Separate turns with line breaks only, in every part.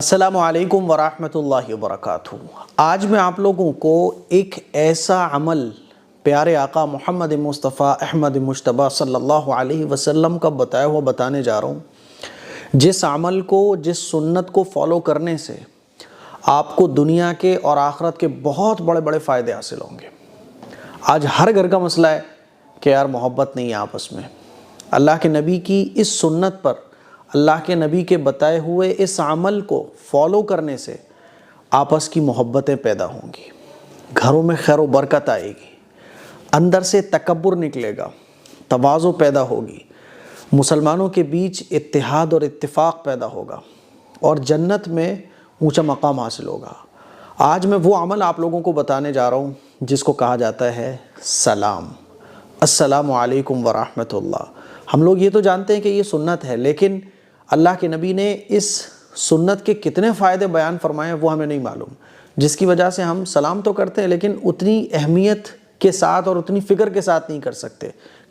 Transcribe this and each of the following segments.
السلام علیکم ورحمۃ اللہ وبرکاتہ۔ آج میں آپ لوگوں کو ایک ایسا عمل پیارے آقا محمد مصطفیٰ احمد مجتبیٰ صلی اللہ علیہ وسلم کا بتایا ہوا بتانے جا رہا ہوں، جس عمل کو، جس سنت کو فالو کرنے سے آپ کو دنیا کے اور آخرت کے بہت بڑے بڑے فائدے حاصل ہوں گے۔ آج ہر گھر کا مسئلہ ہے کہ یار محبت نہیں ہے آپس میں۔ اللہ کے نبی کی اس سنت پر، اللہ کے نبی کے بتائے ہوئے اس عمل کو فالو کرنے سے آپس کی محبتیں پیدا ہوں گی، گھروں میں خیر و برکت آئے گی، اندر سے تکبر نکلے گا، تواضع پیدا ہوگی، مسلمانوں کے بیچ اتحاد اور اتفاق پیدا ہوگا اور جنت میں اونچا مقام حاصل ہوگا۔ آج میں وہ عمل آپ لوگوں کو بتانے جا رہا ہوں جس کو کہا جاتا ہے سلام۔ السلام علیکم ورحمۃ اللہ۔ ہم لوگ یہ تو جانتے ہیں کہ یہ سنت ہے، لیکن اللہ کے نبی نے اس سنت کے کتنے فائدے بیان فرمائے ہیں وہ ہمیں نہیں معلوم، جس کی وجہ سے ہم سلام تو کرتے ہیں لیکن اتنی اہمیت کے ساتھ اور اتنی فکر کے ساتھ نہیں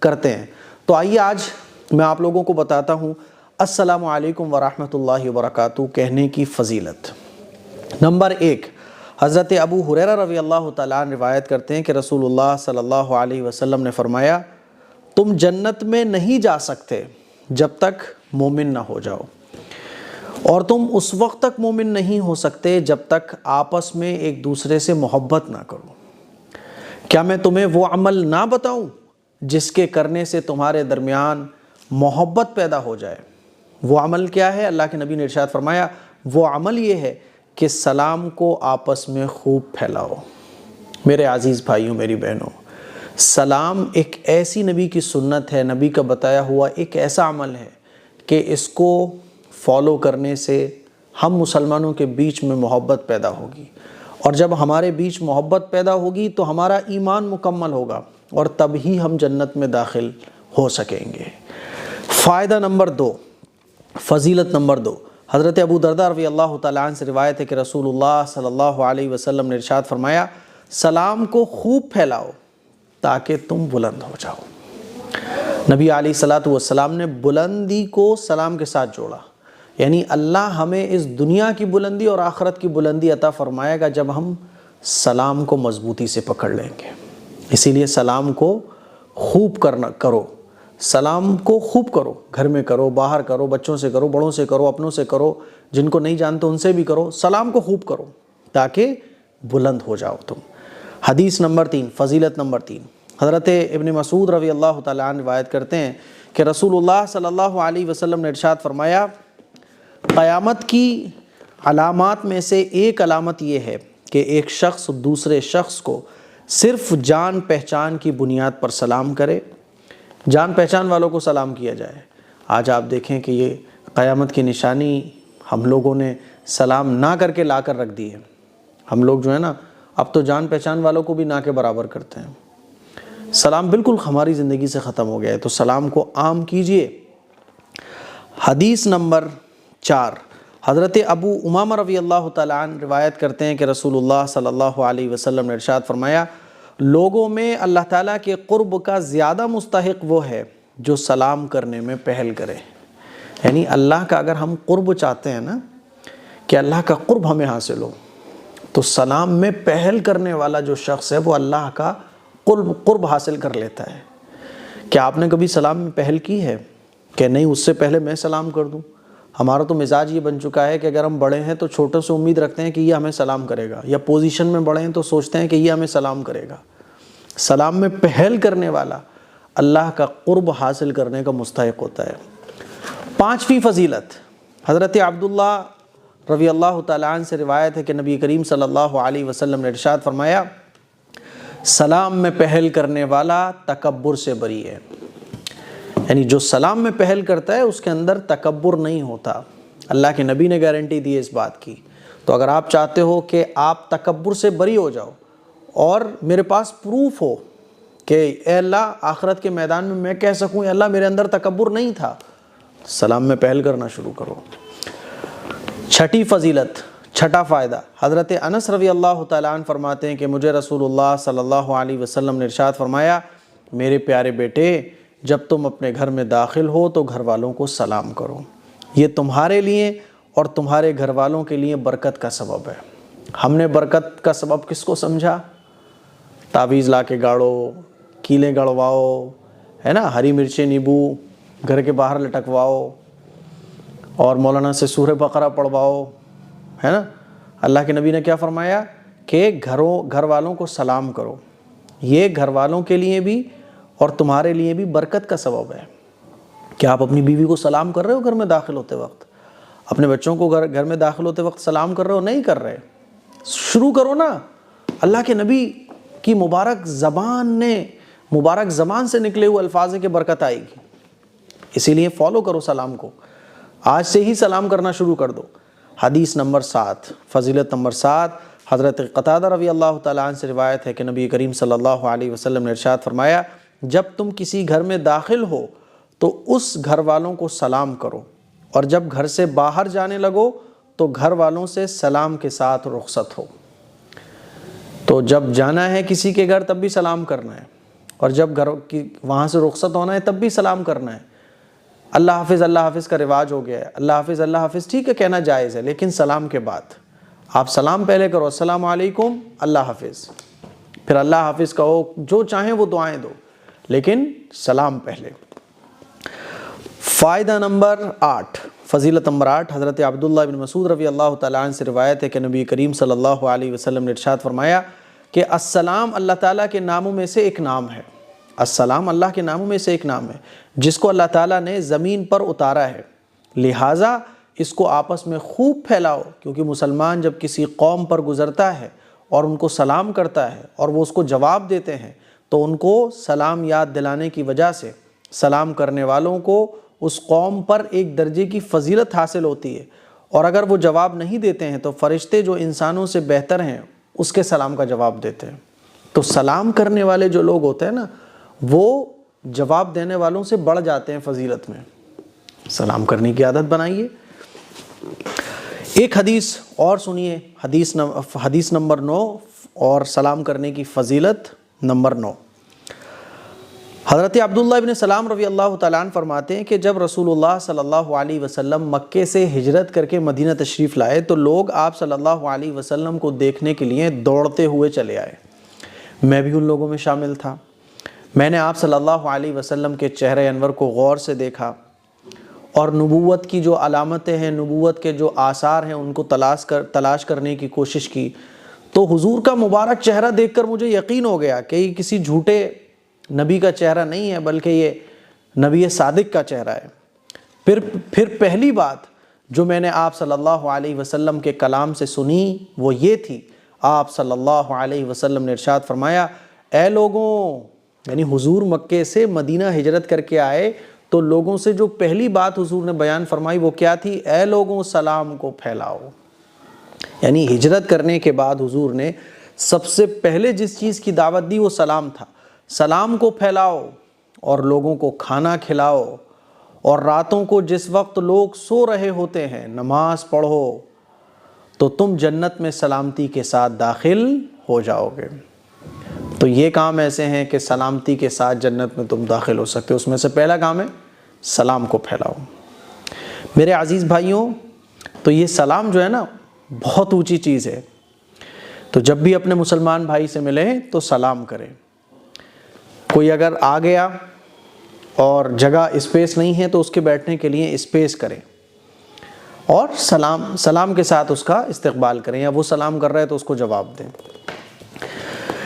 کرتے ہیں۔ تو آئیے آج میں آپ لوگوں کو بتاتا ہوں السلام علیکم ورحمۃ اللہ وبرکاتہ کہنے کی فضیلت۔ نمبر 1، حضرت ابو ہریرہ رضی اللہ تعالیٰ عنہ روایت کرتے ہیں کہ رسول اللہ صلی اللہ علیہ وسلم نے فرمایا، تم جنت میں نہیں جا سکتے جب تک مومن نہ ہو جاؤ، اور تم اس وقت تک مومن نہیں ہو سکتے جب تک آپس میں ایک دوسرے سے محبت نہ کرو۔ کیا میں تمہیں وہ عمل نہ بتاؤں جس کے کرنے سے تمہارے درمیان محبت پیدا ہو جائے؟ وہ عمل کیا ہے؟ اللہ کے نبی نے ارشاد فرمایا، وہ عمل یہ ہے کہ سلام کو آپس میں خوب پھیلاؤ۔ میرے عزیز بھائیوں، میری بہنوں، سلام ایک ایسی نبی کی سنت ہے، نبی کا بتایا ہوا ایک ایسا عمل ہے کہ اس کو فالو کرنے سے ہم مسلمانوں کے بیچ میں محبت پیدا ہوگی، اور جب ہمارے بیچ محبت پیدا ہوگی تو ہمارا ایمان مکمل ہوگا اور تب ہی ہم جنت میں داخل ہو سکیں گے۔ فائدہ نمبر 2، فضیلت نمبر 2، حضرت ابو درداء رضی اللہ تعالیٰ عنہ سے روایت ہے کہ رسول اللہ صلی اللہ علیہ وسلم نے ارشاد فرمایا، سلام کو خوب پھیلاؤ تاکہ تم بلند ہو جاؤ۔ نبی علیہ الصلوۃ والسلام نے بلندی کو سلام کے ساتھ جوڑا، یعنی اللہ ہمیں اس دنیا کی بلندی اور آخرت کی بلندی عطا فرمائے گا جب ہم سلام کو مضبوطی سے پکڑ لیں گے۔ اسی لیے سلام کو خوب کرو، سلام کو خوب کرو، گھر میں کرو، باہر کرو، بچوں سے کرو، بڑوں سے کرو، اپنوں سے کرو، جن کو نہیں جانتے ان سے بھی کرو، سلام کو خوب کرو تاکہ بلند ہو جاؤ تم۔ حدیث نمبر 3، فضیلت نمبر 3، حضرت ابن مسعود رضی اللہ تعالیٰ عنہ روایت کرتے ہیں کہ رسول اللہ صلی اللہ علیہ وسلم نے ارشاد فرمایا، قیامت کی علامات میں سے ایک علامت یہ ہے کہ ایک شخص دوسرے شخص کو صرف جان پہچان کی بنیاد پر سلام کرے، جان پہچان والوں کو سلام کیا جائے۔ آج آپ دیکھیں کہ یہ قیامت کی نشانی ہم لوگوں نے سلام نہ کر کے لا کر رکھ دی ہے۔ ہم لوگ جو ہے نا، اب تو جان پہچان والوں کو بھی نہ کے برابر کرتے ہیں۔ سلام بالکل ہماری زندگی سے ختم ہو گیا ہے، تو سلام کو عام کیجئے۔ حدیث نمبر 4، حضرت ابو امامہ رضی اللہ تعالیٰ عنہ روایت کرتے ہیں کہ رسول اللہ صلی اللہ علیہ وسلم نے ارشاد فرمایا، لوگوں میں اللہ تعالیٰ کے قرب کا زیادہ مستحق وہ ہے جو سلام کرنے میں پہل کرے۔ یعنی اللہ کا اگر ہم قرب چاہتے ہیں نا، کہ اللہ کا قرب ہمیں حاصل ہو، تو سلام میں پہل کرنے والا جو شخص ہے وہ اللہ کا قرب حاصل کر لیتا ہے۔ کیا آپ نے کبھی سلام میں پہل کی ہے کہ نہیں اس سے پہلے میں سلام کر دوں؟ ہمارا تو مزاج یہ بن چکا ہے کہ اگر ہم بڑے ہیں تو چھوٹوں سے امید رکھتے ہیں کہ یہ ہمیں سلام کرے گا، یا پوزیشن میں بڑے ہیں تو سوچتے ہیں کہ یہ ہمیں سلام کرے گا۔ سلام میں پہل کرنے والا اللہ کا قرب حاصل کرنے کا مستحق ہوتا ہے۔ 5ویں فضیلت، حضرت عبداللہ رضی اللہ تعالیٰ عنہ سے روایت ہے کہ نبی کریم صلی اللہ علیہ وسلم نے ارشاد فرمایا، سلام میں پہل کرنے والا تکبر سے بری ہے۔ یعنی جو سلام میں پہل کرتا ہے اس کے اندر تکبر نہیں ہوتا۔ اللہ کے نبی نے گارنٹی دی ہے اس بات کی۔ تو اگر آپ چاہتے ہو کہ آپ تکبر سے بری ہو جاؤ اور میرے پاس پروف ہو کہ اے اللہ آخرت کے میدان میں کہہ سکوں اے اللہ میرے اندر تکبر نہیں تھا، سلام میں پہل کرنا شروع کرو۔ 6ٹھی فضیلت، 6ٹھا فائدہ، حضرت انس رضی اللہ تعالیٰ عنہ فرماتے ہیں کہ مجھے رسول اللہ صلی اللہ علیہ وسلم نے ارشاد فرمایا، میرے پیارے بیٹے، جب تم اپنے گھر میں داخل ہو تو گھر والوں کو سلام کرو، یہ تمہارے لیے اور تمہارے گھر والوں کے لیے برکت کا سبب ہے۔ ہم نے برکت کا سبب کس کو سمجھا؟ تعویذ لا کے گاڑو، کیلیں گڑواؤ، ہے نا، ہری مرچیں نیبو گھر کے باہر لٹکواؤ، اور مولانا سے سورہ بقرہ پڑھواؤ، ہے نا۔ اللہ کے نبی نے کیا فرمایا کہ گھر والوں کو سلام کرو، یہ گھر والوں کے لیے بھی اور تمہارے لیے بھی برکت کا سبب ہے۔ کیا آپ اپنی بیوی کو سلام کر رہے ہو گھر میں داخل ہوتے وقت؟ اپنے بچوں کو گھر میں داخل ہوتے وقت سلام کر رہے ہو؟ نہیں کر رہے، شروع کرو نا۔ اللہ کے نبی کی مبارک زبان سے نکلے ہوئے الفاظ ہے کہ برکت آئے گی، اسی لیے فالو کرو سلام کو، آج سے ہی سلام کرنا شروع کر دو۔ حدیث نمبر 7، فضیلت نمبر 7، حضرت قتادہ رضی اللہ تعالیٰ عنہ سے روایت ہے کہ نبی کریم صلی اللہ علیہ وسلم نے ارشاد فرمایا، جب تم کسی گھر میں داخل ہو تو اس گھر والوں کو سلام کرو، اور جب گھر سے باہر جانے لگو تو گھر والوں سے سلام کے ساتھ رخصت ہو۔ تو جب جانا ہے کسی کے گھر تب بھی سلام کرنا ہے، اور جب وہاں سے رخصت ہونا ہے تب بھی سلام کرنا ہے۔ اللہ حافظ کا رواج ہو گیا ہے، اللہ حافظ ٹھیک ہے کہنا جائز ہے، لیکن سلام کے بعد آپ سلام پہلے کرو، السلام علیکم، اللہ حافظ، پھر اللہ حافظ کہو، جو چاہیں وہ دعائیں دو، لیکن سلام پہلے۔ فائدہ نمبر 8، فضیلت نمبر 8، حضرت عبداللہ بن مسعود رضی اللہ تعالیٰ عنہ سے روایت ہے کہ نبی کریم صلی اللہ علیہ وسلم نے ارشاد فرمایا کہ السلام اللہ تعالیٰ کے ناموں میں سے ایک نام ہے، السلام اللہ کے ناموں میں سے ایک نام ہے جس کو اللہ تعالیٰ نے زمین پر اتارا ہے، لہٰذا اس کو آپس میں خوب پھیلاؤ، کیونکہ مسلمان جب کسی قوم پر گزرتا ہے اور ان کو سلام کرتا ہے اور وہ اس کو جواب دیتے ہیں تو ان کو سلام یاد دلانے کی وجہ سے سلام کرنے والوں کو اس قوم پر ایک درجے کی فضیلت حاصل ہوتی ہے، اور اگر وہ جواب نہیں دیتے ہیں تو فرشتے جو انسانوں سے بہتر ہیں اس کے سلام کا جواب دیتے ہیں۔ تو سلام کرنے والے جو لوگ ہوتے ہیں نا، وہ جواب دینے والوں سے بڑھ جاتے ہیں فضیلت میں۔ سلام کرنے کی عادت بنائیے۔ ایک حدیث اور سنیے، حدیث نمبر 9 اور سلام کرنے کی فضیلت نمبر 9۔ حضرت عبداللہ ابن سلام رضی اللہ تعالیٰ عنہ فرماتے ہیں کہ جب رسول اللہ صلی اللہ علیہ وسلم مکے سے ہجرت کر کے مدینہ تشریف لائے تو لوگ آپ صلی اللہ علیہ وسلم کو دیکھنے کے لیے دوڑتے ہوئے چلے آئے۔ میں بھی ان لوگوں میں شامل تھا۔ میں نے آپ صلی اللہ علیہ وسلم کے چہرے انور کو غور سے دیکھا اور نبوت کی جو علامتیں ہیں، نبوت کے جو آثار ہیں، ان کو تلاش کرنے کی کوشش کی، تو حضور کا مبارک چہرہ دیکھ کر مجھے یقین ہو گیا کہ یہ کسی جھوٹے نبی کا چہرہ نہیں ہے، بلکہ یہ نبی صادق کا چہرہ ہے۔ پھر پہلی بات جو میں نے آپ صلی اللہ علیہ وسلم کے کلام سے سنی وہ یہ تھی، آپ صلی اللہ علیہ وسلم نے ارشاد فرمایا، اے لوگوں، یعنی حضور مکے سے مدینہ ہجرت کر کے آئے تو لوگوں سے جو پہلی بات حضور نے بیان فرمائی وہ کیا تھی؟ اے لوگوں، سلام کو پھیلاؤ۔ یعنی ہجرت کرنے کے بعد حضور نے سب سے پہلے جس چیز کی دعوت دی وہ سلام تھا۔ سلام کو پھیلاؤ اور لوگوں کو کھانا کھلاؤ، اور راتوں کو جس وقت لوگ سو رہے ہوتے ہیں نماز پڑھو تو تم جنت میں سلامتی کے ساتھ داخل ہو جاؤ گے۔ تو یہ کام ایسے ہیں کہ سلامتی کے ساتھ جنت میں تم داخل ہو سکتے ہو۔ اس میں سے پہلا کام ہے سلام کو پھیلاؤ۔ میرے عزیز بھائیوں، تو یہ سلام جو ہے نا بہت اونچی چیز ہے، تو جب بھی اپنے مسلمان بھائی سے ملیں تو سلام کریں۔ کوئی اگر آ گیا اور جگہ اسپیس نہیں ہے تو اس کے بیٹھنے کے لیے اسپیس کریں، اور سلام کے ساتھ اس کا استقبال کریں، یا وہ سلام کر رہے ہیں تو اس کو جواب دیں۔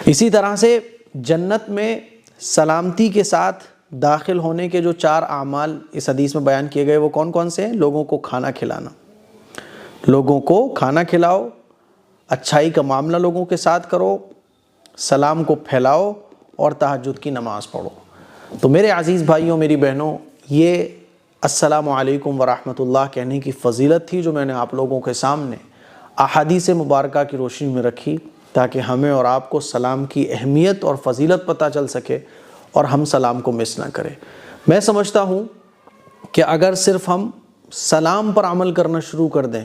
اسی طرح سے جنت میں سلامتی کے ساتھ داخل ہونے کے جو 4 اعمال اس حدیث میں بیان کیے گئے وہ کون کون سے ہیں؟ لوگوں کو کھانا کھلانا، لوگوں کو کھانا کھلاؤ، اچھائی کا معاملہ لوگوں کے ساتھ کرو، سلام کو پھیلاؤ، اور تہجد کی نماز پڑھو۔ تو میرے عزیز بھائیوں، میری بہنوں، یہ السلام علیکم ورحمۃ اللہ کہنے کی فضیلت تھی جو میں نے آپ لوگوں کے سامنے احادیث مبارکہ کی روشنی میں رکھی، تاکہ ہمیں اور آپ کو سلام کی اہمیت اور فضیلت پتہ چل سکے اور ہم سلام کو مس نہ کریں۔ میں سمجھتا ہوں کہ اگر صرف ہم سلام پر عمل کرنا شروع کر دیں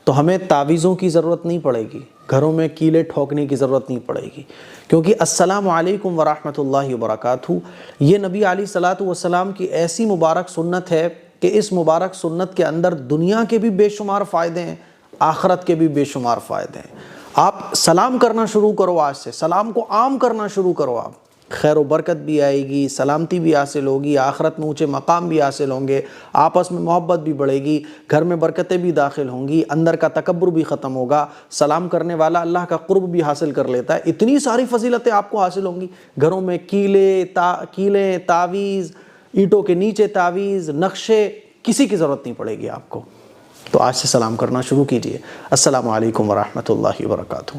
تو ہمیں تعویذوں کی ضرورت نہیں پڑے گی، گھروں میں کیلے ٹھوکنے کی ضرورت نہیں پڑے گی، کیونکہ السلام علیکم ورحمۃ اللہ وبرکاتہ یہ نبی علیہ الصلوۃ والسلام کی ایسی مبارک سنت ہے کہ اس مبارک سنت کے اندر دنیا کے بھی بے شمار فائدے ہیں، آخرت کے بھی بے شمار فائدے ہیں۔ آپ سلام کرنا شروع کرو، آج سے سلام کو عام کرنا شروع کرو، آپ خیر و برکت بھی آئے گی، سلامتی بھی حاصل ہوگی، آخرت میں اونچے مقام بھی حاصل ہوں گے، آپس میں محبت بھی بڑھے گی، گھر میں برکتیں بھی داخل ہوں گی، اندر کا تکبر بھی ختم ہوگا، سلام کرنے والا اللہ کا قرب بھی حاصل کر لیتا ہے، اتنی ساری فضیلتیں آپ کو حاصل ہوں گی۔ گھروں میں کیلیں، تعویذ، اینٹوں کے نیچے تعویذ، نقشے، کسی کی ضرورت نہیں پڑے گی آپ کو۔ تو آج سے سلام کرنا شروع کیجئے۔ السلام علیکم ورحمۃ اللہ وبرکاتہ۔